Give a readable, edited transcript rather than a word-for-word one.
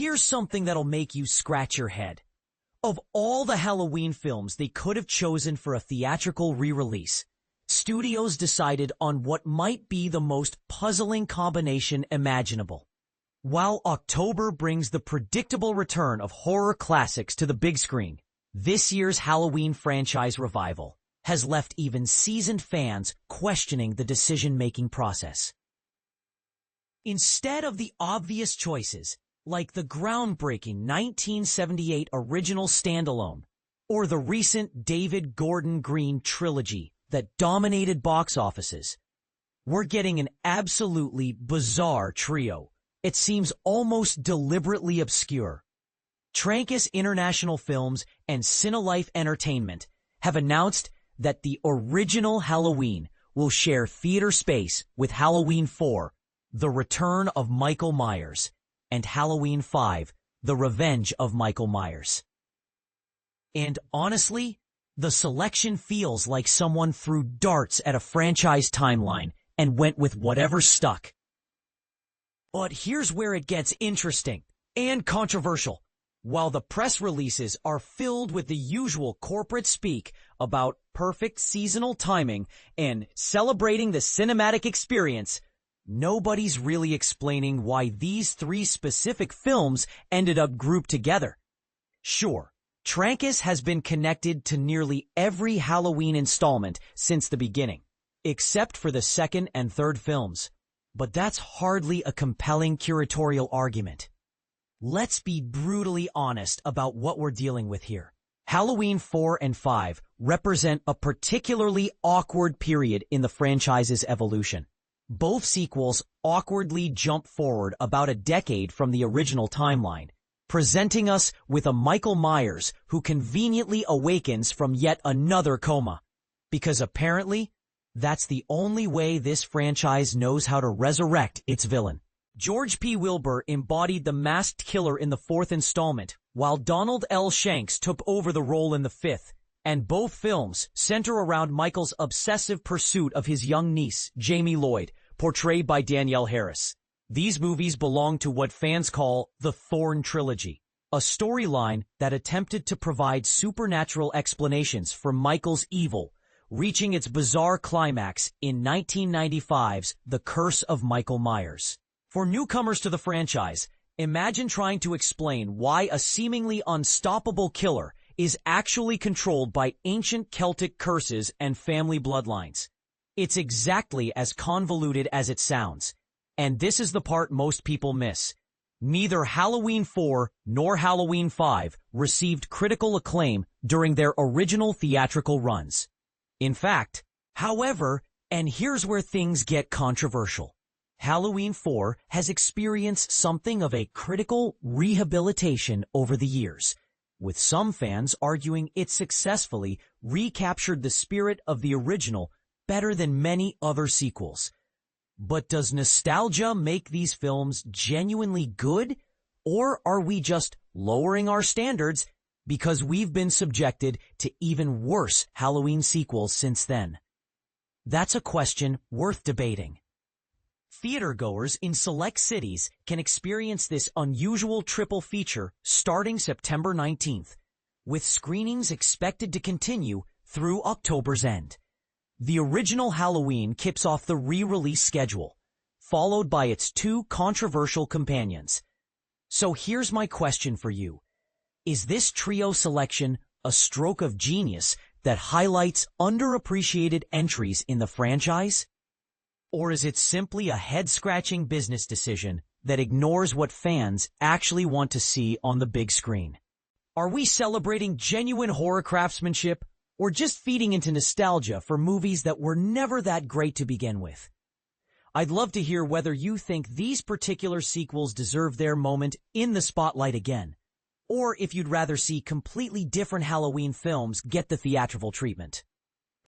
here's something that'll make you scratch your head. Of all the Halloween films they could have chosen for a theatrical re-release, studios decided on what might be the most puzzling combination imaginable. While October brings the predictable return of horror classics to the big screen, this year's Halloween franchise revival has left even seasoned fans questioning the decision-making process. Instead of the obvious choices, like the groundbreaking 1978 original standalone, or the recent David Gordon Green trilogy that dominated box offices, we're getting an absolutely bizarre trio. It seems almost deliberately obscure. Trancas International Films and CineLife Entertainment have announced that the original Halloween will share theater space with Halloween 4, The Return of Michael Myers, and Halloween 5, The Revenge of Michael Myers. And honestly, the selection feels like someone threw darts at a franchise timeline and went with whatever stuck. But here's where it gets interesting and controversial. While the press releases are filled with the usual corporate speak about perfect seasonal timing and celebrating the cinematic experience, nobody's really explaining why these three specific films ended up grouped together. Sure, Trancas has been connected to nearly every Halloween installment since the beginning, except for the second and third films. But that's hardly a compelling curatorial argument. Let's be brutally honest about what we're dealing with here. Halloween 4 and 5 represent a particularly awkward period in the franchise's evolution. Both sequels awkwardly jump forward about a decade from the original timeline, presenting us with a Michael Myers who conveniently awakens from yet another coma. Because apparently, that's the only way this franchise knows how to resurrect its villain. George P. Wilbur embodied the masked killer in the fourth installment, while Donald L. Shanks took over the role in the fifth, and both films center around Michael's obsessive pursuit of his young niece, Jamie Lloyd, portrayed by Danielle Harris. These movies belong to what fans call the Thorn Trilogy, a storyline that attempted to provide supernatural explanations for Michael's evil, reaching its bizarre climax in 1995's The Curse of Michael Myers. For newcomers to the franchise, imagine trying to explain why a seemingly unstoppable killer is actually controlled by ancient Celtic curses and family bloodlines. It's exactly as convoluted as it sounds. And this is the part most people miss. Neither Halloween 4 nor Halloween 5 received critical acclaim during their original theatrical runs. In fact, however, and here's where things get controversial, Halloween 4 has experienced something of a critical rehabilitation over the years, with some fans arguing it successfully recaptured the spirit of the original better than many other sequels. But does nostalgia make these films genuinely good, or are we just lowering our standards because we've been subjected to even worse Halloween sequels since then? That's a question worth debating. Theatergoers in select cities can experience this unusual triple feature starting September 19th, with screenings expected to continue through October's end. The original Halloween kicks off the re-release schedule, followed by its two controversial companions. So here's my question for you. Is this trio selection a stroke of genius that highlights underappreciated entries in the franchise? Or is it simply a head-scratching business decision that ignores what fans actually want to see on the big screen? Are we celebrating genuine horror craftsmanship, or just feeding into nostalgia for movies that were never that great to begin with? I'd love to hear whether you think these particular sequels deserve their moment in the spotlight again, or if you'd rather see completely different Halloween films get the theatrical treatment.